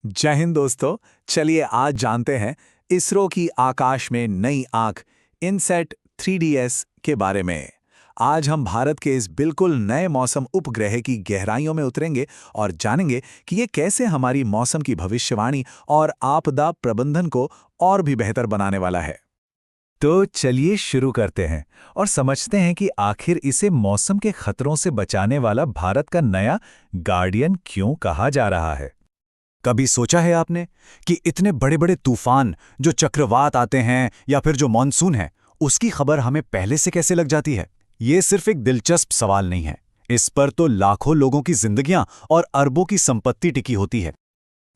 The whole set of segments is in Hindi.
जय हिंद दोस्तों। चलिए आज जानते हैं इसरो की आकाश में नई आंख इनसैट 3DS के बारे में। आज हम भारत के इस बिल्कुल नए मौसम उपग्रह की गहराइयों में उतरेंगे और जानेंगे कि ये कैसे हमारी मौसम की भविष्यवाणी और आपदा प्रबंधन को और भी बेहतर बनाने वाला है। तो चलिए शुरू करते हैं और समझते हैं कि आखिर इसे मौसम के खतरों से बचाने वाला भारत का नया गार्डियन क्यों कहा जा रहा है। कभी सोचा है आपने कि इतने बड़े बड़े तूफान जो चक्रवात आते हैं या फिर जो मॉनसून है, उसकी खबर हमें पहले से कैसे लग जाती है? ये सिर्फ एक दिलचस्प सवाल नहीं है, इस पर तो लाखों लोगों की जिंदगियां और अरबों की संपत्ति टिकी होती है।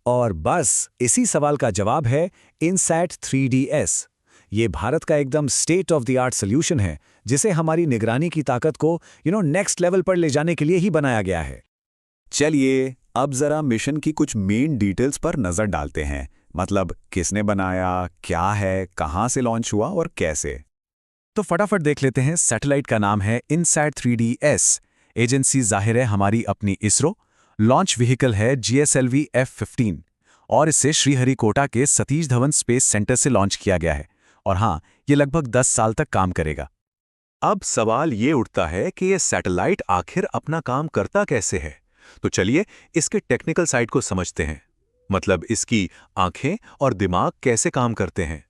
और बस इसी सवाल का जवाब है इनसैट 3DS। ये भारत का एकदम state of the art solution है, जिसे हमारी निगरानी की ताकत को नेक्स्ट लेवल पर ले जाने के लिए ही बनाया गया है। चलिए अब जरा मिशन की कुछ मेन डिटेल्स पर नजर डालते हैं। मतलब किसने बनाया, क्या है, कहां से लॉन्च हुआ और कैसे। तो फटाफट देख लेते हैं। सैटेलाइट का नाम है इनसैट 3DS। एजेंसी जाहिर है हमारी अपनी इसरो। लॉन्च व्हीकल है GSLV F-15 और इसे श्रीहरिकोटा के सतीश धवन स्पेस सेंटर से लॉन्च किया गया है। और हाँ, ये लगभग 10 साल तक काम करेगा। अब सवाल ये उठता है कि ये सैटेलाइट आखिर अपना काम करता कैसे है। तो चलिए इसके टेक्निकल साइड को समझते हैं। मतलब इसकी आंखें और दिमाग कैसे काम करते हैं।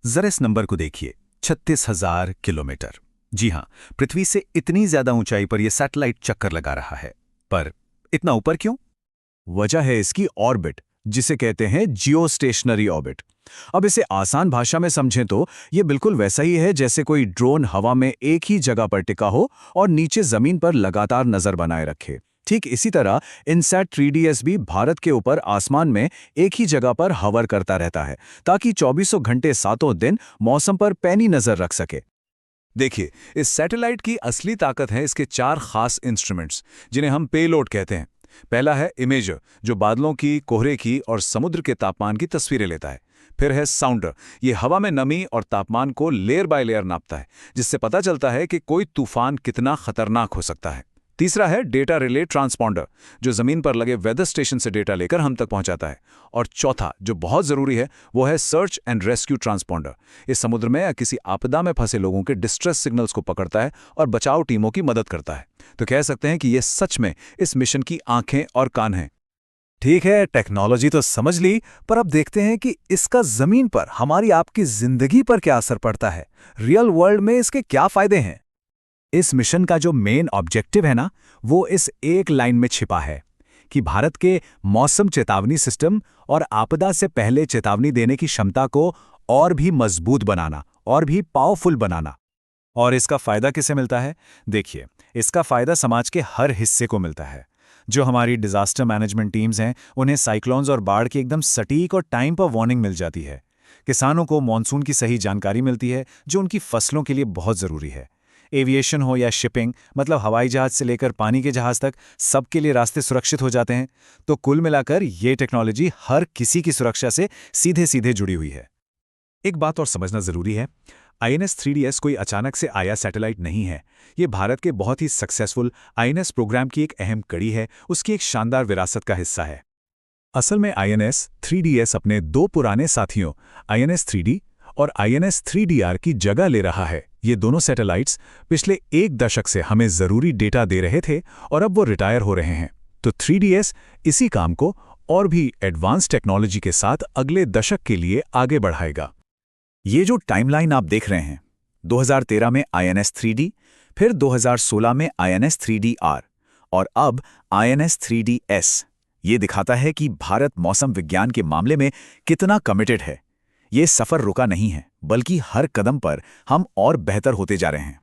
जरा इस नंबर को देखिए, 36,000 किलोमीटर। जी हां, पृथ्वी से इतनी ज्यादा ऊंचाई पर यह सैटेलाइट चक्कर लगा रहा है। पर इतना ऊपर क्यों? वजह है इसकी ऑर्बिट, जिसे कहते हैं जियो स्टेशनरी ऑर्बिट। अब इसे आसान भाषा में समझें तो यह बिल्कुल वैसा ही है जैसे कोई ड्रोन हवा में एक ही जगह पर टिका हो और नीचे जमीन पर लगातार नजर बनाए रखे। ठीक इसी तरह इनसैट 3DS भी भारत के ऊपर आसमान में एक ही जगह पर हवर करता रहता है, ताकि 24 घंटे सातों दिन मौसम पर पैनी नजर रख सके। देखिए, इस सैटेलाइट की असली ताकत है इसके 4 खास इंस्ट्रूमेंट्स, जिन्हें हम पेलोड कहते हैं। पहला है इमेजर, जो बादलों की, कोहरे की और समुद्र के तापमान की तस्वीरें लेता है। फिर है साउंडर, ये हवा में नमी और तापमान को लेयर बाय लेयर नापता है, जिससे पता चलता है कि कोई तूफान कितना खतरनाक हो सकता है। तीसरा है डेटा रिले ट्रांसपॉन्डर, जो जमीन पर लगे वेदर स्टेशन से डेटा लेकर हम तक पहुंचाता है। और चौथा, जो बहुत जरूरी है, वो है सर्च एंड रेस्क्यू ट्रांसपॉन्डर। इस समुद्र में या किसी आपदा में फंसे लोगों के डिस्ट्रेस सिग्नल्स को पकड़ता है और बचाव टीमों की मदद करता है। तो कह सकते हैं कि ये सच में इस मिशन की आंखें और कान हैं। ठीक है, टेक्नोलॉजी तो समझ ली, पर अब देखते हैं कि इसका जमीन पर हमारी आपकी जिंदगी पर क्या असर पड़ता है। रियल वर्ल्ड में इसके क्या फायदे हैं। इस मिशन का जो मेन ऑब्जेक्टिव है ना, वो इस एक लाइन में छिपा है कि भारत के मौसम चेतावनी सिस्टम और आपदा से पहले चेतावनी देने की क्षमता को और भी मजबूत बनाना और भी पावरफुल बनाना। और इसका फायदा किसे मिलता है? देखिए, इसका फायदा समाज के हर हिस्से को मिलता है। जो हमारी डिजास्टर मैनेजमेंट टीम्स हैं, उन्हें साइक्लोन्स और बाढ़ की एकदम सटीक और टाइम पर वार्निंग मिल जाती है। किसानों को मॉनसून की सही जानकारी मिलती है, जो उनकी फसलों के लिए बहुत जरूरी है। एविएशन हो या शिपिंग, मतलब हवाई जहाज से लेकर पानी के जहाज तक, सबके लिए रास्ते सुरक्षित हो जाते हैं। तो कुल मिलाकर ये टेक्नोलॉजी हर किसी की सुरक्षा से सीधे सीधे जुड़ी हुई है। एक बात और समझना जरूरी है, INS 3DS कोई अचानक से आया सैटेलाइट नहीं है। ये भारत के बहुत ही सक्सेसफुल INS प्रोग्राम की एक अहम कड़ी है, उसकी एक शानदार विरासत का हिस्सा है। असल में INS 3DS अपने 2 पुराने साथियों INS 3D और INS 3DR की जगह ले रहा है। ये दोनों सैटेलाइट्स पिछले 1 दशक से हमें जरूरी डेटा दे रहे थे और अब वो रिटायर हो रहे हैं। तो 3DS इसी काम को और भी एडवांस टेक्नोलॉजी के साथ अगले दशक के लिए आगे बढ़ाएगा। ये जो टाइमलाइन आप देख रहे हैं, 2013 में INS 3D, फिर 2016 में INS 3DR और अब INS 3DS, ये दिखाता है कि भारत मौसम विज्ञान के मामले में कितना कमिटेड है। ये सफर रुका नहीं है, बल्कि हर कदम पर हम और बेहतर होते जा रहे हैं।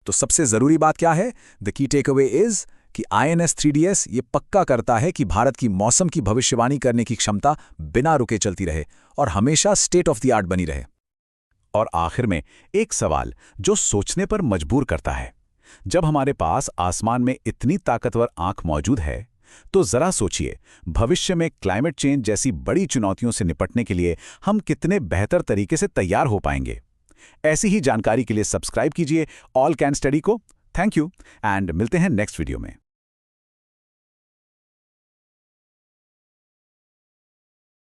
तो सबसे जरूरी बात क्या है? द की टेकअवे इज कि INS 3DS ये पक्का करता है कि भारत की मौसम की भविष्यवाणी करने की क्षमता बिना रुके चलती रहे और हमेशा स्टेट ऑफ द आर्ट बनी रहे। और आखिर में एक सवाल जो सोचने पर मजबूर करता है, जब हमारे पास आसमान में इतनी ताकतवर आंख मौजूद है, तो जरा सोचिए, भविष्य में क्लाइमेट चेंज जैसी बड़ी चुनौतियों से निपटने के लिए हम कितने बेहतर तरीके से तैयार हो पाएंगे। ऐसी ही जानकारी के लिए सब्सक्राइब कीजिए ऑल कैन स्टडी को। थैंक यू एंड मिलते हैं नेक्स्ट वीडियो में।